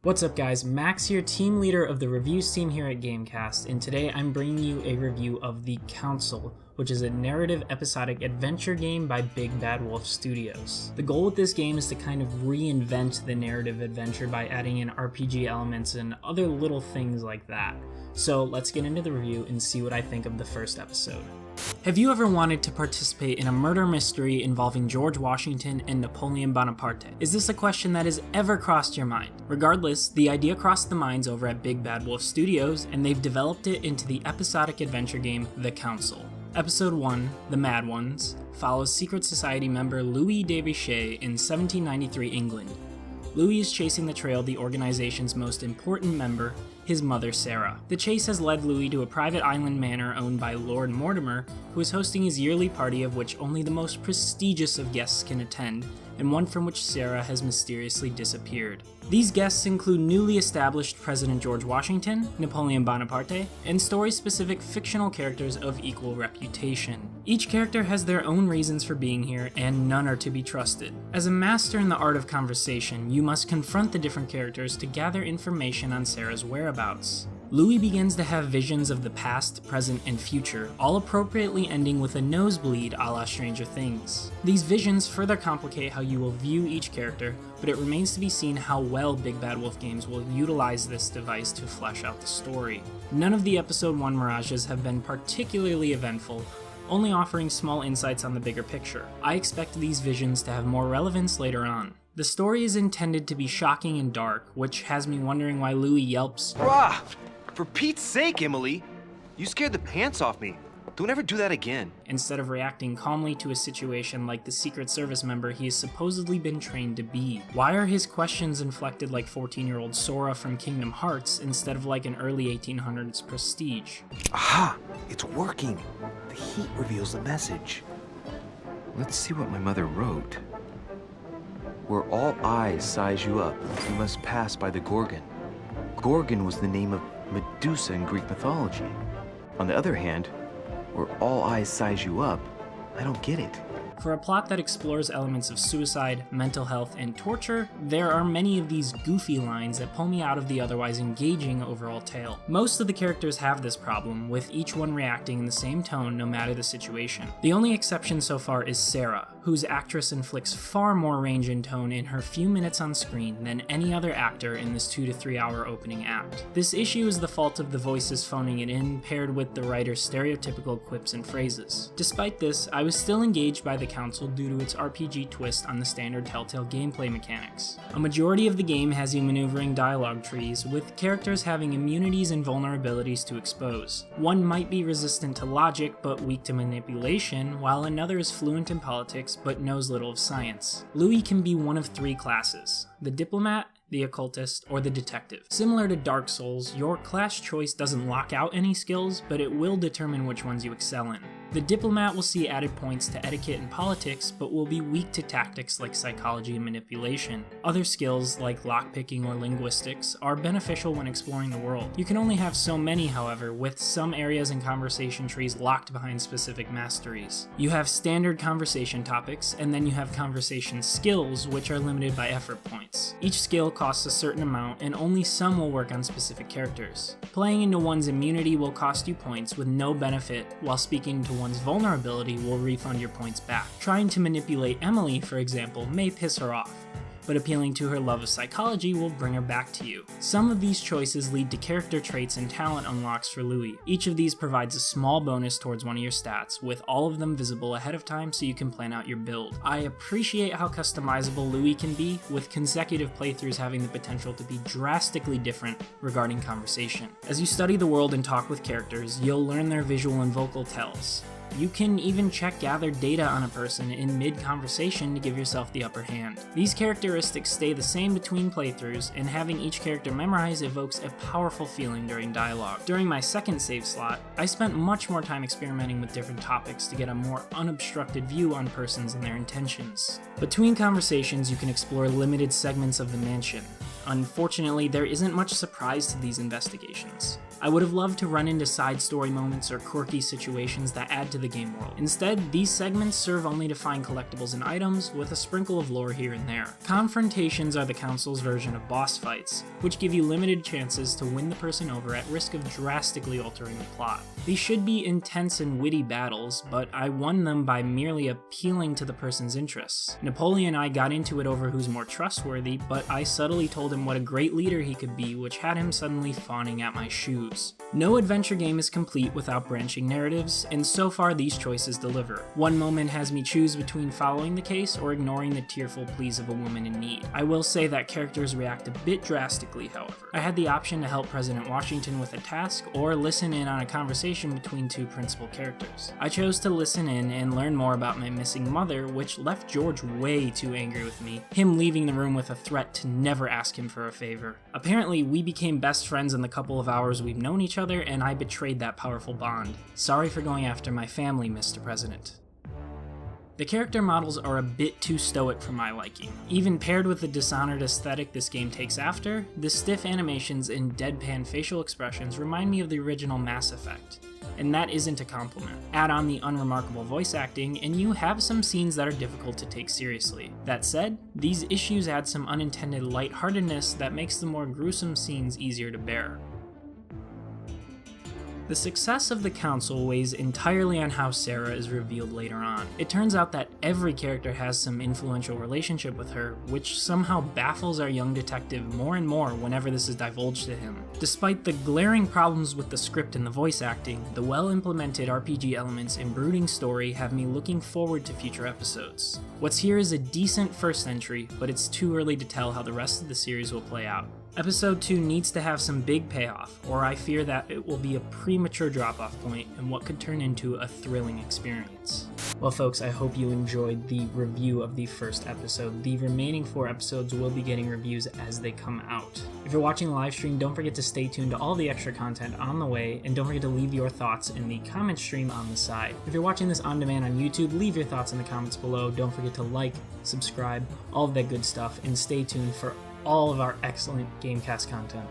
What's up guys, Max here, team leader of the reviews team here at GameCast, and today I'm bringing you a review of The Council, which is a narrative episodic adventure game by Big Bad Wolf Studios. The goal with this game is to kind of reinvent the narrative adventure by adding in RPG elements and other little things like that. So let's get into the review and see what I think of the first episode. Have you ever wanted to participate in a murder mystery involving George Washington and Napoleon Bonaparte? Is this a question that has ever crossed your mind? Regardless, the idea crossed the minds over at Big Bad Wolf Studios, and they've developed it into the episodic adventure game The Council. Episode 1, The Mad Ones, follows secret society member Louis de Vichy in 1793 England. Louis is chasing the trail of the organization's most important member, his mother Sarah. The chase has led Louis to a private island manor owned by Lord Mortimer, who is hosting his yearly party of which only the most prestigious of guests can attend, and one from which Sarah has mysteriously disappeared. These guests include newly established President George Washington, Napoleon Bonaparte, and story-specific fictional characters of equal reputation. Each character has their own reasons for being here, and none are to be trusted. As a master in the art of conversation, you must confront the different characters to gather information on Sarah's whereabouts. Louis begins to have visions of the past, present, and future, all appropriately ending with a nosebleed a la Stranger Things. These visions further complicate how you will view each character, but it remains to be seen how well Big Bad Wolf Games will utilize this device to flesh out the story. None of the Episode 1 mirages have been particularly eventful, only offering small insights on the bigger picture. I expect these visions to have more relevance later on. The story is intended to be shocking and dark, which has me wondering why Louis yelps, "Rah! For Pete's sake, Emily! You scared the pants off me. Don't ever do that again." instead of reacting calmly to a situation like the Secret Service member he has supposedly been trained to be. Why are his questions inflected like 14-year-old Sora from Kingdom Hearts instead of like an early 1800s Prestige? Aha! It's working! The heat reveals the message. Let's see what my mother wrote. "Where all eyes size you up, you must pass by the Gorgon. Gorgon was the name of Medusa in Greek mythology. On the other hand, where all eyes size you up, I don't get it." For a plot that explores elements of suicide, mental health, and torture, there are many of these goofy lines that pull me out of the otherwise engaging overall tale. Most of the characters have this problem, with each one reacting in the same tone no matter the situation. The only exception so far is Sarah, whose actress inflicts far more range and tone in her few minutes on screen than any other actor in this 2 to 3 hour opening act. This issue is the fault of the voices phoning it in, paired with the writer's stereotypical quips and phrases. Despite this, I was still engaged by The Council due to its RPG twist on the standard Telltale gameplay mechanics. A majority of the game has you maneuvering dialogue trees, with characters having immunities and vulnerabilities to expose. One might be resistant to logic but weak to manipulation, while another is fluent in politics but knows little of science. Louis can be one of 3 classes: the diplomat, the occultist, or the detective. Similar to Dark Souls, your class choice doesn't lock out any skills, but it will determine which ones you excel in. The diplomat will see added points to etiquette and politics, but will be weak to tactics like psychology and manipulation. Other skills, like lockpicking or linguistics, are beneficial when exploring the world. You can only have so many, however, with some areas and conversation trees locked behind specific masteries. You have standard conversation topics, and then you have conversation skills, which are limited by effort points. Each skill costs a certain amount, and only some will work on specific characters. Playing into one's immunity will cost you points with no benefit, while speaking to one's vulnerability will refund your points back. Trying to manipulate Emily, for example, may piss her off, but appealing to her love of psychology will bring her back to you. Some of these choices lead to character traits and talent unlocks for Louis. Each of these provides a small bonus towards one of your stats, with all of them visible ahead of time so you can plan out your build. I appreciate how customizable Louis can be, with consecutive playthroughs having the potential to be drastically different regarding conversation. As you study the world and talk with characters, you'll learn their visual and vocal tells. You can even check gathered data on a person in mid-conversation to give yourself the upper hand. These characteristics stay the same between playthroughs, and having each character memorized evokes a powerful feeling during dialogue. During my second save slot, I spent much more time experimenting with different topics to get a more unobstructed view on persons and their intentions. Between conversations, you can explore limited segments of the mansion. Unfortunately, there isn't much surprise to these investigations. I would have loved to run into side story moments or quirky situations that add to the game world. Instead, these segments serve only to find collectibles and items, with a sprinkle of lore here and there. Confrontations are the Council's version of boss fights, which give you limited chances to win the person over at risk of drastically altering the plot. These should be intense and witty battles, but I won them by merely appealing to the person's interests. Napoleon and I got into it over who's more trustworthy, but I subtly told him what a great leader he could be, which had him suddenly fawning at my shoes. No adventure game is complete without branching narratives, and so far these choices deliver. One moment has me choose between following the case or ignoring the tearful pleas of a woman in need. I will say that characters react a bit drastically, however. I had the option to help President Washington with a task or listen in on a conversation between two principal characters. I chose to listen in and learn more about my missing mother, which left George way too angry with me, him leaving the room with a threat to never ask him for a favor. Apparently, we became best friends in the couple of hours we've known each other, and I betrayed that powerful bond. Sorry for going after my family, Mr. President. The character models are a bit too stoic for my liking. Even paired with the Dishonored aesthetic this game takes after, the stiff animations and deadpan facial expressions remind me of the original Mass Effect. And that isn't a compliment. Add on the unremarkable voice acting, and you have some scenes that are difficult to take seriously. That said, these issues add some unintended lightheartedness that makes the more gruesome scenes easier to bear. The success of the Council weighs entirely on how Sarah is revealed later on. It turns out that every character has some influential relationship with her, which somehow baffles our young detective more and more whenever this is divulged to him. Despite the glaring problems with the script and the voice acting, the well-implemented RPG elements and brooding story have me looking forward to future episodes. What's here is a decent first entry, but it's too early to tell how the rest of the series will play out. Episode 2 needs to have some big payoff, or I fear that it will be a premature drop-off point and what could turn into a thrilling experience. Well folks, I hope you enjoyed the review of the first episode. The remaining 4 episodes will be getting reviews as they come out. If you're watching the live stream, don't forget to stay tuned to all the extra content on the way, and don't forget to leave your thoughts in the comment stream on the side. If you're watching this on demand on YouTube, leave your thoughts in the comments below. Don't forget to like, subscribe, all of that good stuff, and stay tuned for all of our excellent GameCast content.